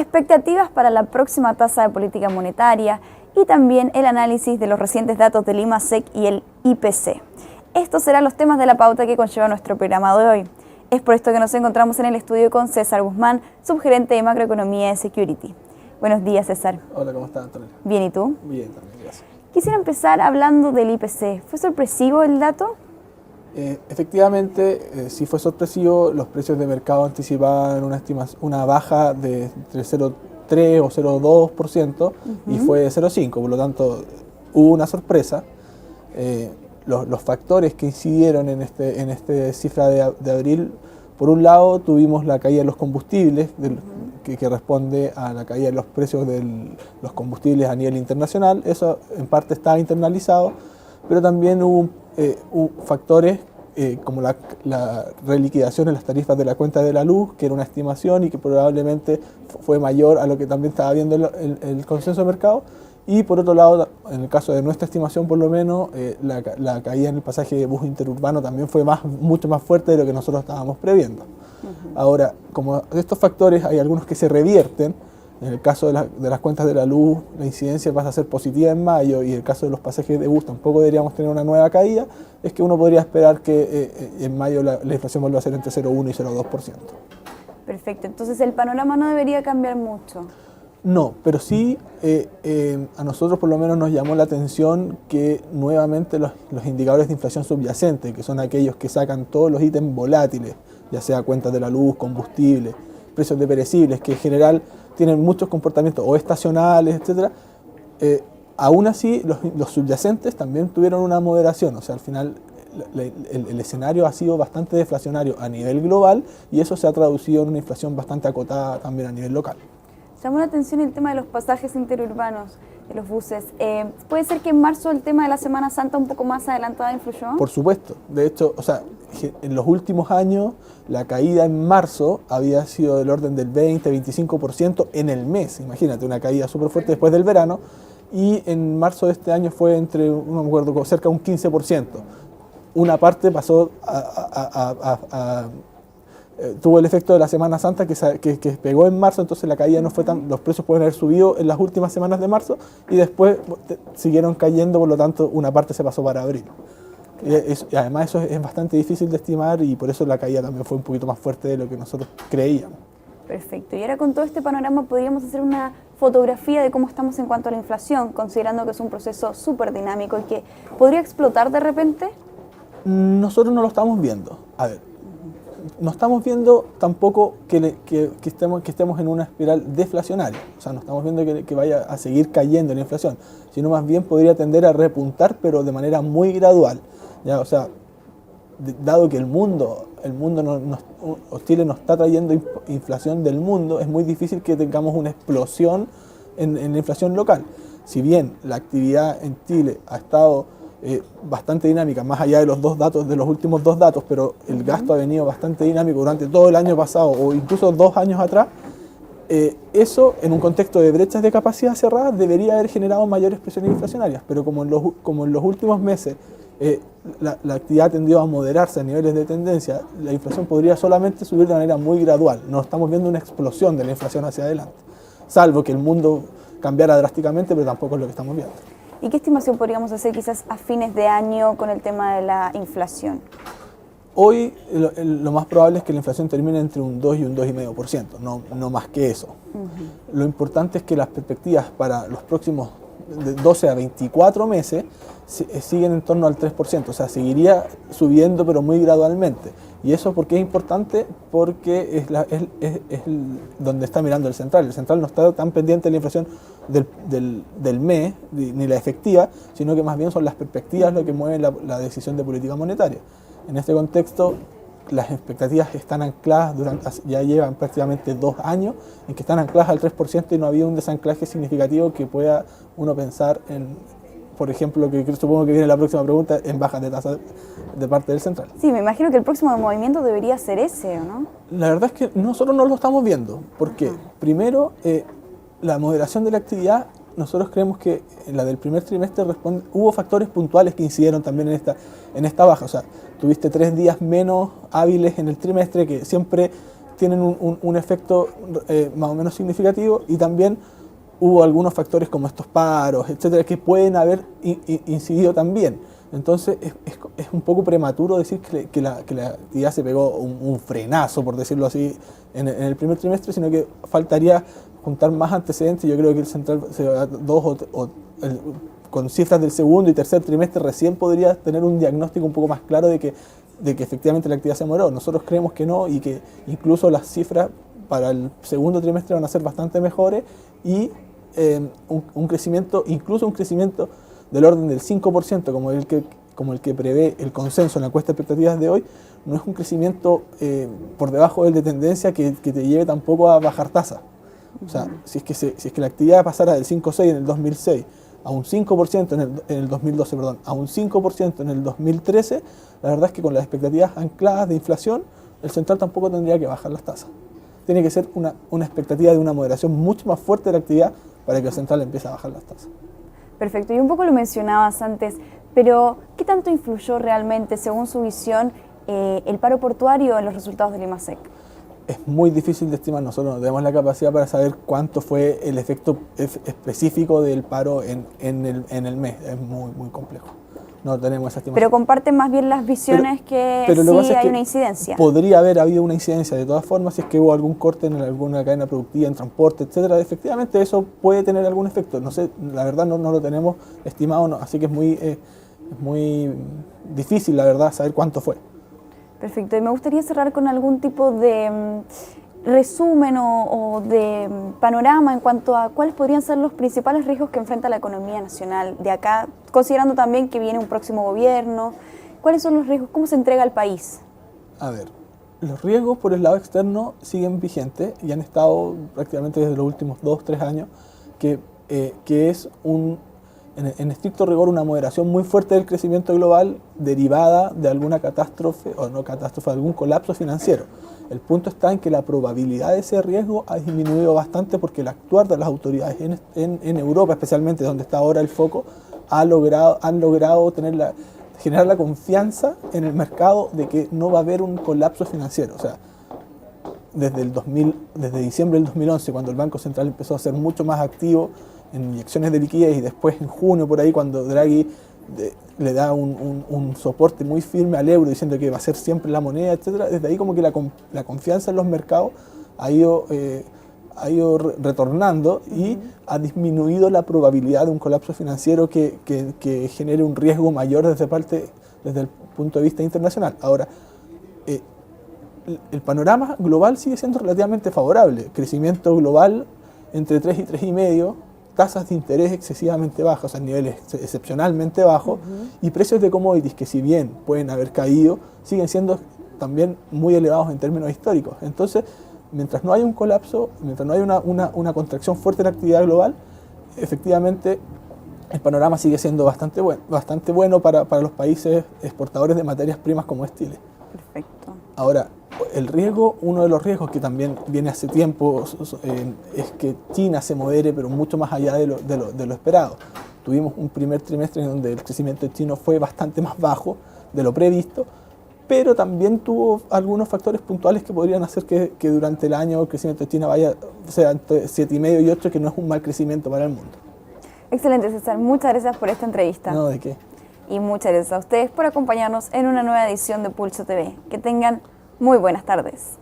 expectativas para la próxima tasa de política monetaria y también el análisis de los recientes datos del IMASEC y el IPC. Estos serán los temas de la pauta que conlleva nuestro programa de hoy. Es por esto que nos encontramos en el estudio con César Guzmán, subgerente de macroeconomía de Security. Buenos días, César. Hola, ¿cómo estás, Antonio? Bien, ¿y tú? Bien, también, gracias. Quisiera empezar hablando del IPC. ¿Fue sorpresivo el dato? Efectivamente, sí fue sorpresivo. Los precios de mercado anticipaban una baja de entre 0,3 o 0,2% y fue de 0,5%, por lo tanto hubo una sorpresa. Los factores que incidieron en esta cifra de abril, por un lado tuvimos la caída de los combustibles, que responde a la caída de los precios de los combustibles a nivel internacional. Eso en parte estaba internalizado, pero también hubo factores como la reliquidación en las tarifas de la cuenta de la luz, que era una estimación y que probablemente fue mayor a lo que también estaba viendo el consenso de mercado. Y por otro lado, en el caso de nuestra estimación por lo menos, la caída en el pasaje de bus interurbano también fue mucho más fuerte de lo que nosotros estábamos previendo. Ahora, como de estos factores hay algunos que se revierten. En el caso de las cuentas de la luz, la incidencia pasa a ser positiva en mayo, y en el caso de los pasajes de bus tampoco deberíamos tener una nueva caída. Es que uno podría esperar que en mayo la inflación vuelva a ser entre 0,1 y 0,2%. Perfecto, entonces el panorama no debería cambiar mucho. No, pero sí a nosotros por lo menos nos llamó la atención que nuevamente los indicadores de inflación subyacente, que son aquellos que sacan todos los ítems volátiles, ya sea cuentas de la luz, combustible, precios de perecibles, que en general tienen muchos comportamientos o estacionales, etcétera, aún así los subyacentes también tuvieron una moderación. O sea, al final el escenario ha sido bastante deflacionario a nivel global, y eso se ha traducido en una inflación bastante acotada también a nivel local. Llamó la atención el tema de los pasajes interurbanos, de los buses. ¿Puede ser que en marzo el tema de la Semana Santa un poco más adelantada influyó? Por supuesto. De hecho, o sea, en los últimos años la caída en marzo había sido del orden del 20-25% en el mes. Imagínate, una caída súper fuerte después del verano. Y en marzo de este año fue entre, no me acuerdo, cerca de un 15%. Una parte pasó tuvo el efecto de la Semana Santa que pegó en marzo, entonces la caída no fue tan... Los precios pueden haber subido en las últimas semanas de marzo y después siguieron cayendo, por lo tanto una parte se pasó para abril. Y además eso es bastante difícil de estimar, y por eso la caída también fue un poquito más fuerte de lo que nosotros creíamos. Perfecto. Y ahora con todo este panorama podríamos hacer una fotografía de cómo estamos en cuanto a la inflación, considerando que es un proceso súper dinámico y que podría explotar de repente. Nosotros no lo estamos viendo. A ver, no estamos viendo tampoco que estemos en una espiral deflacionaria. O sea, no estamos viendo que vaya a seguir cayendo la inflación, sino más bien podría tender a repuntar, pero de manera muy gradual. ¿Ya? O sea, dado que Chile nos está trayendo inflación del mundo, es muy difícil que tengamos una explosión en la inflación local. Si bien la actividad en Chile ha estado bastante dinámica, más allá de los últimos dos datos, pero el gasto ha venido bastante dinámico durante todo el año pasado o incluso 2 años atrás, eso en un contexto de brechas de capacidad cerradas debería haber generado mayores presiones inflacionarias, pero como en los últimos meses la actividad tendió a moderarse a niveles de tendencia, la inflación podría solamente subir de manera muy gradual. No estamos viendo una explosión de la inflación hacia adelante, salvo que el mundo cambiara drásticamente, pero tampoco es lo que estamos viendo. ¿Y qué estimación podríamos hacer quizás a fines de año con el tema de la inflación? Hoy lo más probable es que la inflación termine entre un 2 y un 2,5%, no más que eso. Lo importante es que las perspectivas para los próximos de 12 a 24 meses siguen en torno al 3%, o sea, seguiría subiendo pero muy gradualmente. ¿Y eso por qué es importante? Porque es donde está mirando el central. El central no está tan pendiente de la inflación del mes, ni la efectiva, sino que más bien son las perspectivas lo que mueve la decisión de política monetaria. En este contexto, las expectativas están ancladas, ya llevan prácticamente 2 años en que están ancladas al 3%, y no había un desanclaje significativo que pueda uno pensar en, por ejemplo, que supongo que viene la próxima pregunta, en bajas de tasa de parte del central. Sí, me imagino que el próximo movimiento debería ser ese, ¿o no? La verdad es que nosotros no lo estamos viendo. ¿Por qué? Primero, la moderación de la actividad, nosotros creemos que la del primer trimestre hubo factores puntuales que incidieron también en esta baja. O sea, tuviste 3 días menos hábiles en el trimestre, que siempre tienen un efecto más o menos significativo, y también hubo algunos factores como estos paros, etcétera, que pueden haber incidido también. Entonces es un poco prematuro decir que la actividad se pegó un frenazo, por decirlo así, en el primer trimestre, sino que faltaría juntar más antecedentes. Yo creo que el Central con cifras del segundo y tercer trimestre recién podría tener un diagnóstico un poco más claro de que efectivamente la actividad se mejoró. Nosotros creemos que no, y que incluso las cifras para el segundo trimestre van a ser bastante mejores, y un crecimiento, incluso un crecimiento del orden del 5%, como el que prevé el consenso en la encuesta de expectativas de hoy, no es un crecimiento por debajo del de tendencia que te lleve tampoco a bajar tasas. O sea, si es que la actividad pasara del 5,6 en el 2006 a un 5% en el 2012, perdón, a un 5% en el 2013, la verdad es que con las expectativas ancladas de inflación, el Central tampoco tendría que bajar las tasas. Tiene que ser una expectativa de una moderación mucho más fuerte de la actividad para que el Central empiece a bajar las tasas. Perfecto, y un poco lo mencionabas antes, pero ¿qué tanto influyó realmente, según su visión, el paro portuario en los resultados del IMASEC? Es muy difícil de estimar, nosotros no tenemos la capacidad para saber cuánto fue el efecto específico del paro en el mes, es muy complejo. No tenemos esa estimación. Pero comparten más bien las visiones pero sí hay una incidencia. Podría haber habido una incidencia de todas formas si es que hubo algún corte en alguna cadena productiva, en transporte, etcétera. Efectivamente eso puede tener algún efecto. No sé, la verdad no lo tenemos estimado, no, así que es muy difícil, la verdad, saber cuánto fue. Perfecto, y me gustaría cerrar con algún tipo de resumen o de panorama en cuanto a cuáles podrían ser los principales riesgos que enfrenta la economía nacional de acá, considerando también que viene un próximo gobierno. ¿Cuáles son los riesgos? ¿Cómo se entrega al país? A ver, los riesgos por el lado externo siguen vigentes y han estado prácticamente desde los últimos 2-3 años, que es en estricto rigor una moderación muy fuerte del crecimiento global derivada de alguna catástrofe, o no catástrofe, algún colapso financiero. El punto está en que la probabilidad de ese riesgo ha disminuido bastante porque el actuar de las autoridades en Europa, especialmente donde está ahora el foco, han logrado generar la confianza en el mercado de que no va a haber un colapso financiero. O sea, desde diciembre del 2011, cuando el Banco Central empezó a ser mucho más activo en inyecciones de liquidez, y después en junio por ahí cuando Draghi le da un soporte muy firme al euro diciendo que va a ser siempre la moneda, etcétera, desde ahí como que la confianza en los mercados ha ido retornando y ha disminuido la probabilidad de un colapso financiero que genere un riesgo mayor desde el punto de vista internacional. Ahora, el panorama global sigue siendo relativamente favorable, crecimiento global entre 3 y 3,5%, tasas de interés excesivamente bajas, o sea, niveles excepcionalmente bajos, y precios de commodities que, si bien pueden haber caído, siguen siendo también muy elevados en términos históricos. Entonces, mientras no haya un colapso, mientras no haya una contracción fuerte de la actividad global, efectivamente el panorama sigue siendo bastante bueno para los países exportadores de materias primas como es Chile. Perfecto. Ahora, uno de los riesgos que también viene hace tiempo es que China se modere, pero mucho más allá de lo esperado. Tuvimos un primer trimestre en donde el crecimiento chino fue bastante más bajo de lo previsto, pero también tuvo algunos factores puntuales que podrían hacer que durante el año el crecimiento de China sea entre 7,5 y 8, que no es un mal crecimiento para el mundo. Excelente, César. Muchas gracias por esta entrevista. No, ¿de qué? Y muchas gracias a ustedes por acompañarnos en una nueva edición de Pulso TV. Que tengan muy buenas tardes.